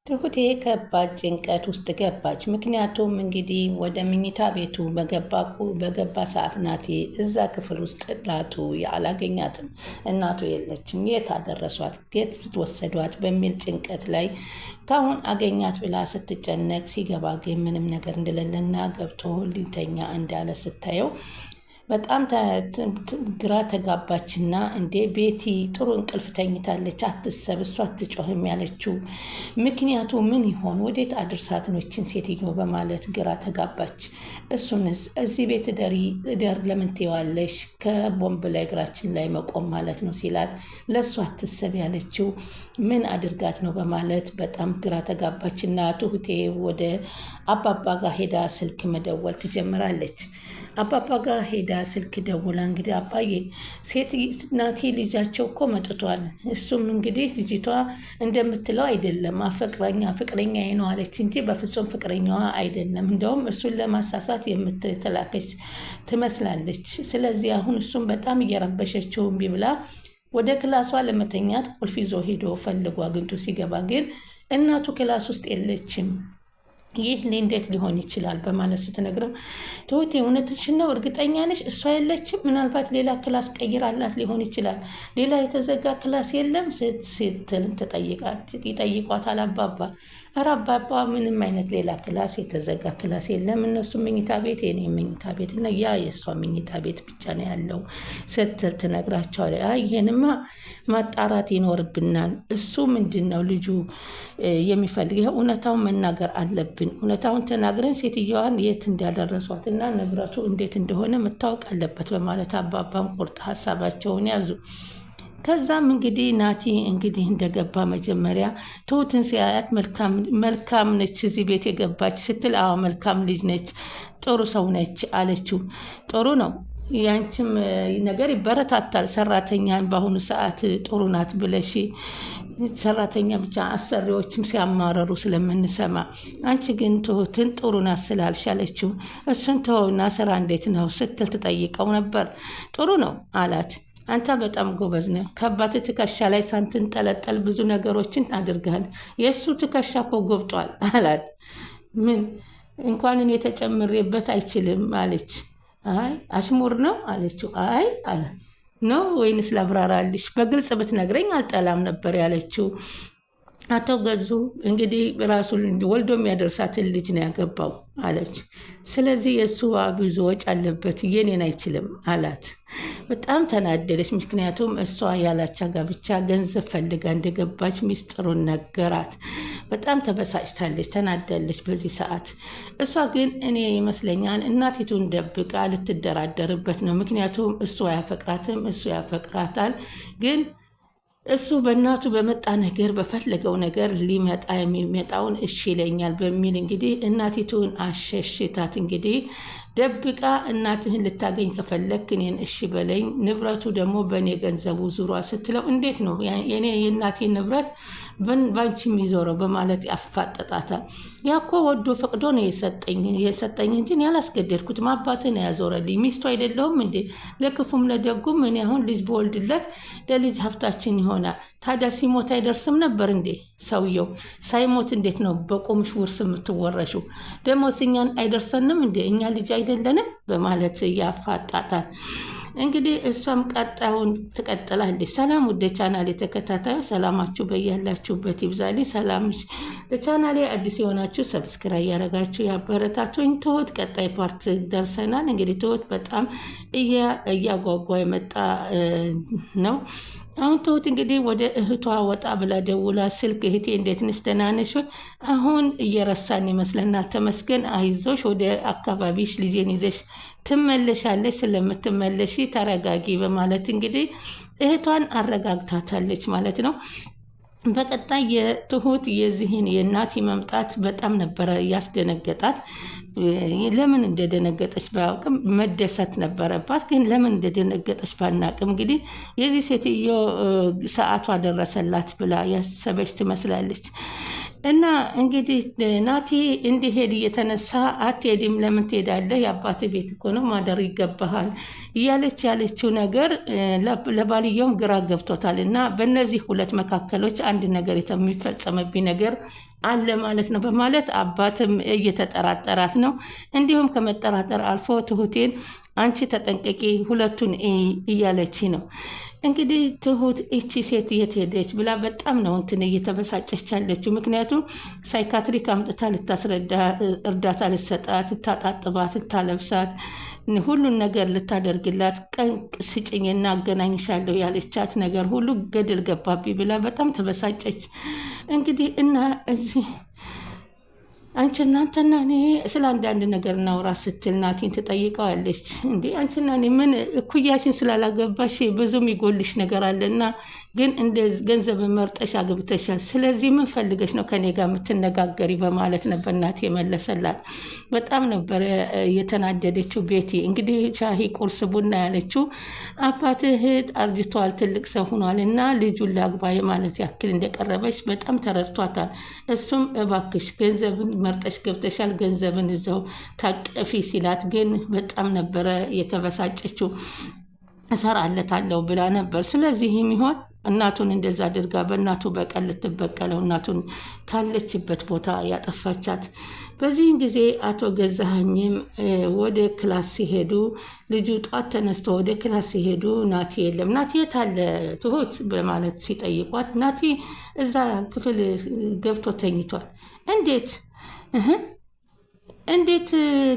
ትሁቴ ከባድ ጭንቀት ውስጥ ገባች። ምክንያቱም እንግዲህ ወደ መኝታ ቤቱ በገባ ሰዓት ናቲ እዛ ክፍል ውስጥ ላቱ አላገኛትም። እናቱ የለችም። የት አደረሷት? የት ወሰዷት? በሚል ጭንቀት ላይ ካሁን አገኛት ብላ ስትጨነቅ ሲገባ ግን ምንም ነገር እንደሌለና ገብቶ ሊተኛ እንዳለ ስታየው በጣም ግራ ተጋባችና እንዴ ቤቲ ጥሩ እንቅልፍ ተኝታለች፣ አትሰብ፣ እሷ አትጮህም ያለችው ምክንያቱ ምን ይሆን? ወዴት አድርሳት ነው ይችን ሴትዮ በማለት ግራ ተጋባች። እሱንስ እዚህ ቤት እደር ለምን ትይዋለሽ? ከቦምብ ላይ እግራችን ላይ መቆም ማለት ነው ሲላት ለእሷ አትሰብ ያለችው ምን አድርጋት ነው በማለት በጣም ግራ ተጋባችና ትሁቴ ወደ አባባ ጋር ሄዳ ስልክ መደወል ትጀምራለች። አባባ ጋር ሄዳ ስልክ ደውላ እንግዲህ አባዬ ሴት ናቲ ልጃቸው እኮ መጥቷል። እሱም እንግዲህ ልጅቷ እንደምትለው አይደለም፣ ፍቅረኛ ነው አለች እንጂ በፍጹም ፍቅረኛዋ አይደለም። እንደውም እሱን ለማሳሳት የምትተላከች ትመስላለች። ስለዚህ አሁን እሱም በጣም እየረበሸችው እምቢ ብላ ወደ ክላሷ ለመተኛት ቁልፍ ይዞ ሄዶ ፈልጎ አግኝቶ ሲገባ ግን እናቱ ክላስ ውስጥ የለችም። ይህ እንዴት ሊሆን ይችላል በማለት ስትነግረው ትሁቴ እውነትሽን ነው? እርግጠኛ ነሽ? እሷ የለችም? ምናልባት ሌላ ክላስ ቀይራላት ሊሆን ይችላል። ሌላ የተዘጋ ክላስ የለም ስትል ይጠይቋታል አባባ። ኧረ አባባ ምንም አይነት ሌላ ክላስ የተዘጋ ክላስ የለም። እነሱ መኝታ ቤት፣ የኔ መኝታ ቤት እና ያ የእሷ መኝታ ቤት ብቻ ነው ያለው ስትል ትነግራቸዋለች። ይሄንማ ማጣራት ይኖርብናል። እሱ ምንድን ነው ልጁ የሚፈልግ? ይኸው እውነታውን መናገር አለብን። እውነታውን ተናግረን ሴትየዋን የት እንዳደረሷት እና ንብረቱ እንዴት እንደሆነ መታወቅ አለበት በማለት አባባም ቁርጥ ሀሳባቸውን ያዙ። ከዛም እንግዲህ ናቲ እንግዲህ እንደገባ መጀመሪያ ትሁትን ሲያያት መልካም ነች እዚህ ቤት የገባች ስትል፣ አዎ መልካም ልጅ ነች፣ ጥሩ ሰው ነች አለችው። ጥሩ ነው፣ ያንቺም ነገር ይበረታታል። ሰራተኛን በአሁኑ ሰዓት ጥሩ ናት ብለሽ ሰራተኛ ብቻ አሰሪዎችም ሲያማረሩ ስለምንሰማ፣ አንቺ ግን ትሁትን ጥሩ ናት ስላልሽ አለችው። እሱን ተወውና ስራ እንዴት ነው ስትል ትጠይቀው ነበር። ጥሩ ነው አላት። አንተ በጣም ጎበዝ ነህ። ከአባትህ ትከሻ ላይ ሳትንጠለጠል ብዙ ነገሮችን አድርገሃል። የእሱ ትከሻ እኮ ጎብጧል አላት። ምን እንኳን እኔ ተጨምሬበት አይችልም አለች። አይ አሽሙር ነው አለችው። አይ አለ ነው ወይንስ ላብራራልሽ? በግልጽ ብትነግረኝ አልጠላም ነበር ያለችው። አቶ ገዙ እንግዲህ ራሱን ወልዶ የሚያደርሳትን ልጅ ነው ያገባው አለች። ስለዚህ የእሱ ብዙ ወጪ አለበት፣ የኔን አይችልም አላት። በጣም ተናደደች። ምክንያቱም እሷ ያላቻ ጋብቻ ገንዘብ ፈልጋ እንደገባች ሚስጥሩን ነገራት። በጣም ተበሳጭታለች፣ ተናዳለች በዚህ ሰዓት። እሷ ግን እኔ ይመስለኛል እናቲቱን ደብቃ ልትደራደርበት ነው። ምክንያቱም እሱ አያፈቅራትም፣ እሱ ያፈቅራታል። ግን እሱ በእናቱ በመጣ ነገር በፈለገው ነገር ሊመጣ የሚመጣውን እሺ ይለኛል በሚል እንግዲህ እናቲቱን አሸሽታት እንግዲህ ደብቃ እናትህን ልታገኝ ከፈለክ እኔን እሺ በለኝ፣ ንብረቱ ደግሞ በእኔ ገንዘቡ ዙሯ ስትለው እንዴት ነው የእናቴ ንብረት ባንቺ የሚዞረው በማለት ያፋጠጣታል። ያኮ ወዶ ፈቅዶ ነው የሰጠኝ እንጂ ያላስገደድኩትም፣ አባትህ ነው ያዞረልኝ። ሚስቱ አይደለሁም እንዴ? ለክፉም ለደጉም እኔ አሁን ልጅ በወልድለት ለልጅ ሀብታችን ይሆናል። ታዲያ ሲሞት አይደርስም ነበር እንዴ? ሰውየው ሳይሞት እንዴት ነው በቆምሽ ውርስ የምትወረሽው? ደግሞ እኛን አይደርሰንም እንዴ? እኛ ልጅ አይደለንም በማለት ያፋጣታል። እንግዲህ እሷም ቀጣዩን ትቀጥላለች። ሰላም ወደ ቻናሌ ተከታታዩ ሰላማችሁ በያላችሁበት ይብዛልኝ። ሰላም ለቻናሌ አዲስ የሆናችሁ ሰብስክራይብ ያደረጋችሁ ያበረታቱኝ። ትሁት ቀጣይ ፓርት ደርሰናል። እንግዲህ ትሁት በጣም እያጓጓ የመጣ ነው። አሁን ትሁት እንግዲህ ወደ እህቷ ወጣ ብላ ደውላ ስልክ እህቴ እንዴት ነሽ? ደህና ነሽ? አሁን እየረሳን ይመስለናል። ተመስገን፣ አይዞሽ፣ ወደ አካባቢሽ ልጄን ይዘሽ ትመለሻለች። ስለምትመለሺ ተረጋጊ በማለት እንግዲህ እህቷን አረጋግታታለች ማለት ነው። በቀጣይ የትሁት የዚህን የናቲ መምጣት በጣም ነበረ ያስደነገጣት። ለምን እንደደነገጠች ባያውቅም መደሰት ነበረባት። ግን ለምን እንደደነገጠች ባናቅም እንግዲህ የዚህ ሴትዮ ሰዓቷ ደረሰላት ብላ ያሰበች ትመስላለች። እና እንግዲህ ናቲ እንዲሄድ እየተነሳ አትሄድም፣ ለምን ትሄዳለህ? የአባት ቤት እኮ ነው፣ ማደር ይገባሃል እያለች ያለችው ነገር ለባልየውም ግራ ገብቶታል። እና በእነዚህ ሁለት መካከሎች አንድ ነገር የሚፈጸምብኝ ነገር አለ ማለት ነው በማለት አባትም እየተጠራጠራት ነው። እንዲሁም ከመጠራጠር አልፎ ትሁቴን አንቺ ተጠንቀቂ፣ ሁለቱን እያለች ነው። እንግዲህ ትሁት እቺ ሴት የት ሄደች ብላ በጣም ነው እንትን እየተበሳጨች ያለችው። ምክንያቱም ሳይካትሪክ አምጥታ ልታስረዳ፣ እርዳታ ልትሰጣት፣ ልታጣጥባት፣ ልታለብሳት፣ ሁሉን ነገር ልታደርግላት ቀን ስጭኝና አገናኝሻለሁ ያለቻት ነገር ሁሉ ገደል ገባቢ ብላ በጣም ተበሳጨች። እንግዲህ እና እዚህ አንቺ እናንተና እኔ ስለ አንዳንድ ነገር እናውራ ስትል ናቲን ትጠይቀዋለች። እንዴ አንቺና እኔ ምን እኩያችን ስላላገባሽ ብዙ የሚጎልሽ ነገር አለና ግን እንደ ገንዘብ መርጠሽ አግብተሻል። ስለዚህ ምን ፈልገሽ ነው ከኔ ጋር የምትነጋገሪ በማለት ነበር ናቲ የመለሰላት። በጣም ነበር የተናደደችው ቤቲ። እንግዲህ ሻሂ ቁርስ ቡና ያለችው አባትህ አርጅቷል፣ ትልቅ ሰው ሆኗል እና ልጁን ላግባ ማለት ያክል እንደቀረበች በጣም ተረድቷታል። እሱም እባክሽ ገንዘብን መርጠሽ ገብተሻል፣ ገንዘብን እዛው ታቀፊ ሲላት ግን በጣም ነበረ የተበሳጨችው። እሰራለታለሁ ብላ ነበር። ስለዚህ የሚሆን እናቱን እንደዛ አድርጋ በእናቱ በቀል ልትበቀለው እናቱን ካለችበት ቦታ ያጠፋቻት። በዚህን ጊዜ አቶ ገዛኸኝም ወደ ክላስ ሲሄዱ ልጁ ጧት ተነስቶ ወደ ክላስ ሲሄዱ ናቲ የለም። ናቲ የት አለ ትሁት በማለት ሲጠይቋት ናቲ እዛ ክፍል ገብቶ ተኝቷል። እንዴት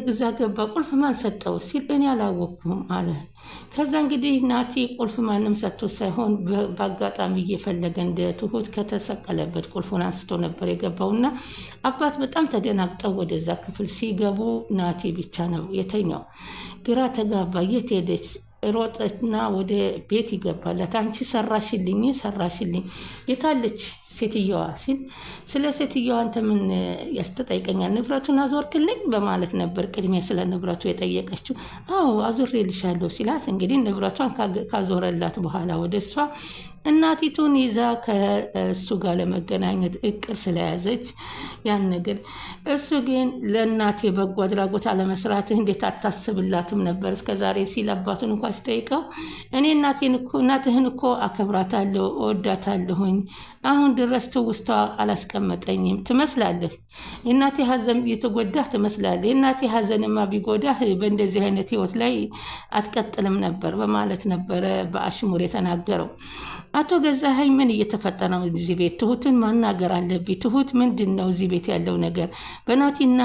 ግዛ ገባ? ቁልፍ ማን ሰጠው ሲል እኔ አላወቅኩም አለ። ከዛ እንግዲህ ናቲ ቁልፍ ማንም ሰጥቶ ሳይሆን በአጋጣሚ እየፈለገ እንደ ትሁት ከተሰቀለበት ቁልፉን አንስቶ ነበር የገባውና አባት በጣም ተደናግጠው ወደዛ ክፍል ሲገቡ ናቲ ብቻ ነው የተኛው። ግራ ተጋባ። የት ሄደች? ሮጠና ወደ ቤት ይገባላት። አንቺ ሰራሽልኝ የታለች ሴትየዋ ሲል ስለ ሴትየዋ አንተ ምን ያስተጠይቀኛል? ንብረቱን አዞርክልኝ በማለት ነበር ቅድሚያ ስለ ንብረቱ የጠየቀችው። አዎ አዞሬልሻለሁ ሲላት እንግዲህ ንብረቷን ካዞረላት በኋላ ወደ እሷ እናቲቱን ይዛ ከእሱ ጋር ለመገናኘት እቅድ ስለያዘች ያን ነገር እሱ ግን ለእናቴ በጎ አድራጎት አለመስራትህ እንዴት አታስብላትም ነበር እስከዛሬ ሲል አባቱን እንኳ ሲጠይቀው እኔ እናትህን እኮ አከብራታለሁ፣ እወዳታለሁኝ። አሁን ድረስ ትውስቷ አላስቀመጠኝም ትመስላለህ። የእናቴ ሀዘን የተጎዳህ ትመስላለህ። የእናቴ ሀዘንማ ቢጎዳህ በእንደዚህ አይነት ህይወት ላይ አትቀጥልም ነበር በማለት ነበረ በአሽሙር የተናገረው። አቶ ገዛኸኝ ምን እየተፈጠረ ነው እዚህ ቤት? ትሁትን ማናገር አለብኝ። ትሁት ምንድን ነው እዚህ ቤት ያለው ነገር? በናቲና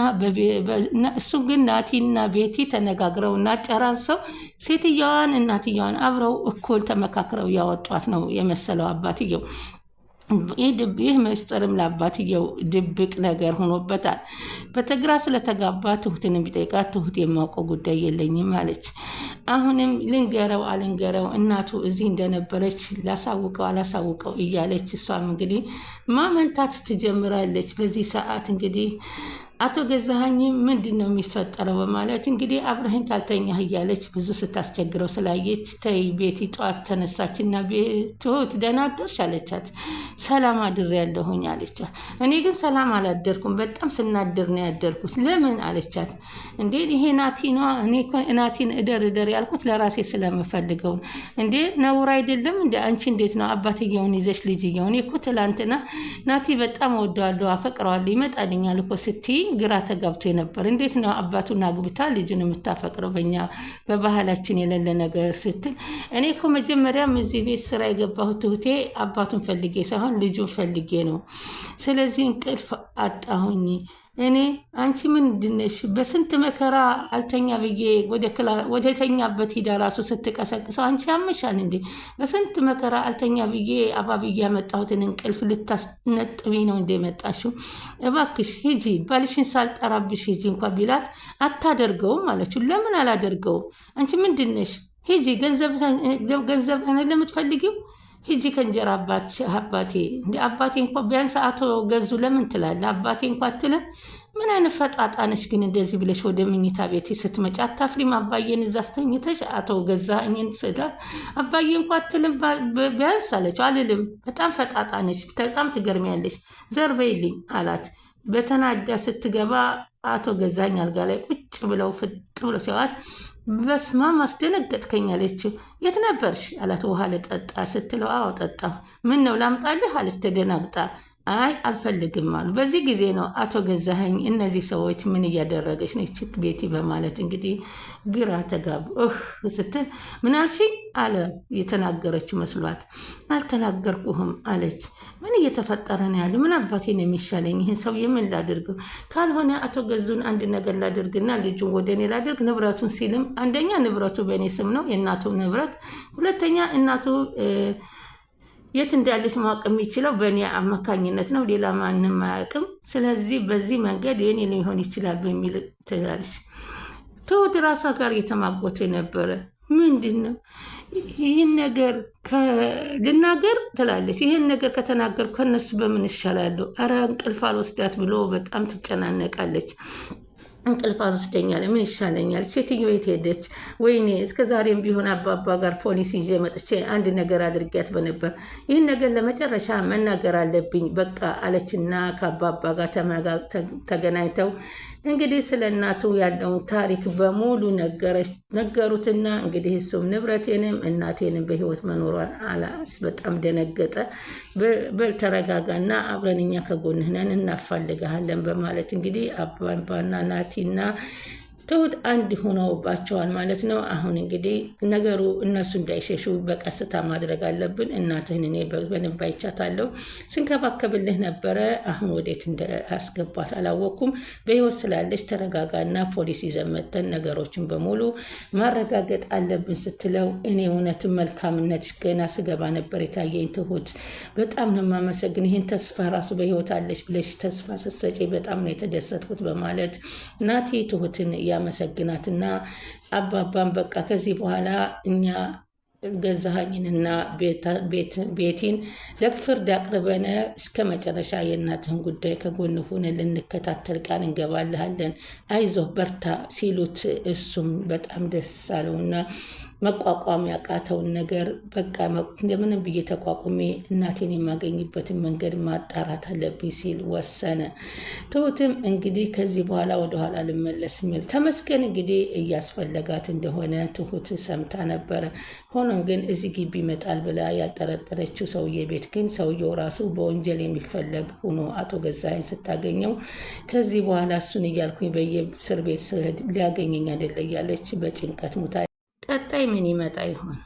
እሱ ግን ናቲና ቤቲ ተነጋግረው እና ጨራርሰው ሴትየዋን እናትየዋን አብረው እኩል ተመካክረው ያወጧት ነው የመሰለው አባትየው። ይህ ምስጢርም ለአባትየው ድብቅ ነገር ሆኖበታል። በተግራ ስለተጋባ ትሁትን ቢጠይቃት ትሁት የማውቀው ጉዳይ የለኝም አለች። አሁንም ልንገረው አልንገረው እናቱ እዚህ እንደነበረች ላሳውቀው አላሳውቀው እያለች እሷም እንግዲህ ማመንታት ትጀምራለች። በዚህ ሰዓት እንግዲህ አቶ ገዛኸኝ ምንድን ነው የሚፈጠረው በማለት እንግዲህ አብረኸኝ ካልተኛህ እያለች ብዙ ስታስቸግረው ስላየች ተይ ቤቲ ጠዋት ተነሳችና ትሁት ደህና አደርሽ አለቻት። ሰላም አድሬያለሁኝ አለቻት። እኔ ግን ሰላም አላደርኩም፣ በጣም ስናድር ነው ያደርኩት። ለምን አለቻት። እንዴ ይሄ ናቲ ነው፣ እኔ ናቲን እደር ያልኩት ለራሴ ስለምፈልገው እንዴ ነውር አይደለም እንደ አንቺ እንዴት ነው አባትየውን ይዘሽ ልጅየውን? እኔ እኮ ትላንትና ናቲ በጣም እወደዋለሁ አፈቅረዋለሁ ይመጣልኛል እኮ ስትይ ግራ ተጋብቶ ነበር። እንዴት ነው አባቱን አግብታ ልጁን የምታፈቅረው? በእኛ በባህላችን የሌለ ነገር ስትል እኔ እኮ መጀመሪያም እዚህ ቤት ስራ የገባሁት ትሁቴ አባቱን ፈልጌ ሳይሆን ልጁን ፈልጌ ነው። ስለዚህ እንቅልፍ አጣሁኝ። እኔ አንቺ ምንድነሽ? በስንት መከራ አልተኛ ብዬ ወደ ተኛበት ሂዳ ራሱ ስትቀሰቅሰው አንቺ ያመሻል እንዴ? በስንት መከራ አልተኛ ብዬ አባብዬ ያመጣሁትን እንቅልፍ ልታስነጥቢ ነው እንደ መጣሽው? እባክሽ ሂጂ፣ ባልሽን ሳልጠራብሽ ሂጂ እንኳ ቢላት አታደርገውም አለችው። ለምን አላደርገውም? አንቺ ምንድነሽ? ሂጂ፣ ገንዘብ ለምትፈልጊው ሂጂ ከእንጀራ አባቴ እንደ አባቴ እንኳ ቢያንስ አቶ ገዙ ለምን ትላለህ? አባቴ እንኳ አትልም። ምን አይነት ፈጣጣነሽ ግን እንደዚህ ብለሽ ወደ መኝታ ቤት ስትመጪ አታፍሪም? አባዬን እዛ አስተኝተሽ አቶ ገዛኸኝን ስላት አባዬ እንኳ አትልም ቢያንስ አለችው። አልልም፣ በጣም ፈጣጣነሽ፣ በጣም ትገርሚያለሽ፣ ዘር በይልኝ አላት። በተናዳ ስትገባ አቶ ገዛኸኝ አልጋ ላይ ቁጭ ብለው ፍጥ ብለው ሲዋት በስማም አስደነገጥከኝ አለችው። የት ነበርሽ አላት። ውሃ ልጠጣ ስትለው አዎ ጠጣሁ። ምን ነው ላምጣልህ አለች ተደናግጣ። አይ አልፈልግም አሉ። በዚህ ጊዜ ነው አቶ ገዛኸኝ እነዚህ ሰዎች ምን እያደረገች ነች ቤቲ በማለት እንግዲህ ግራ ተጋቡ። ስትል ምን አልሽኝ አለ የተናገረችው መስሏት። አልተናገርኩህም አለች። ምን እየተፈጠረ ነው ያለ? ምን አባቴን የሚሻለኝ? ይህን ሰው የምን ላድርገው? ካልሆነ አቶ ገዙን አንድ ነገር ላድርግና ልጁን ወደ እኔ ላድርግ። ንብረቱን ሲልም አንደኛ ንብረቱ በእኔ ስም ነው የእናቱ ንብረት፣ ሁለተኛ እናቱ የት እንዳለች ማወቅ የሚችለው በእኔ አማካኝነት ነው፣ ሌላ ማንም አያውቅም። ስለዚህ በዚህ መንገድ የኔ ሊሆን ይችላል በሚል ትላለች። ትሁት ራሷ ጋር እየተማጎተ ነበረ። ምንድን ነው ይህን ነገር ልናገር ትላለች። ይህን ነገር ከተናገር ከነሱ በምን ይሻላለሁ? አረ እንቅልፍ አልወስዳት ብሎ በጣም ትጨናነቃለች። እንቅልፍ አልወስደኛል፣ ምን ይሻለኛል? ሴትዮ የት ሄደች? ወይኔ እስከ ዛሬም ቢሆን አባባ ጋር ፖሊስ ይዤ መጥቼ አንድ ነገር አድርጊያት በነበር። ይህን ነገር ለመጨረሻ መናገር አለብኝ በቃ አለችና ከአባባ ጋር ተገናኝተው እንግዲህ ስለ እናቱ ያለውን ታሪክ በሙሉ ነገሩትና እንግዲህ እሱም ንብረቴንም እናቴንም በህይወት መኖሯን አላስ በጣም ደነገጠ። በልተረጋጋና አብረን እኛ ከጎንህ ነን እናፋልግሃለን በማለት እንግዲህ አባባና ናቲና ትሁት አንድ ሆነውባቸዋል ማለት ነው። አሁን እንግዲህ ነገሩ እነሱ እንዳይሸሹ በቀስታ ማድረግ አለብን። እናትህን እኔ በደንብ አይቻታለሁ፣ ስንከባከብልህ ነበረ። አሁን ወዴት እንዳስገባት አላወቅኩም። በህይወት ስላለች ተረጋጋና ፖሊስ ይዘን መጥተን ነገሮችን በሙሉ ማረጋገጥ አለብን ስትለው እኔ እውነትም መልካምነት ገና ስገባ ነበር የታየኝ። ትሁት በጣም ነው የማመሰግን። ይህን ተስፋ ራሱ በህይወት አለች ብለሽ ተስፋ ስትሰጪ በጣም ነው የተደሰትኩት በማለት ናቲ ትሁትን ያመሰግናትና አባባን በቃ ከዚህ በኋላ እኛ ገዛኸኝንና ቤቲን ለፍርድ አቅርበን እስከ መጨረሻ የእናትህን ጉዳይ ከጎን ሆነን ልንከታተል ቃል እንገባልሃለን፣ አይዞህ በርታ ሲሉት እሱም በጣም ደስ አለውና መቋቋም ያቃተውን ነገር በቃ እንደምንም ብዬ ተቋቁሜ እናቴን የማገኝበትን መንገድ ማጣራት አለብኝ ሲል ወሰነ። ትሁትም እንግዲህ ከዚህ በኋላ ወደኋላ ልመለስ የሚል ተመስገን እንግዲህ እያስፈለጋት እንደሆነ ትሁት ሰምታ ነበረ። ሆኖም ግን እዚህ ግቢ ይመጣል ብላ ያልጠረጠረችው ሰውዬ ቤት ግን ሰውየው ራሱ በወንጀል የሚፈለግ ሆኖ አቶ ገዛኸኝ ስታገኘው ከዚህ በኋላ እሱን እያልኩኝ በየእስር ቤት ሊያገኘኝ አይደለ እያለች በጭንቀት ሙታ ቀጣይ ምን ይመጣ ይሆን?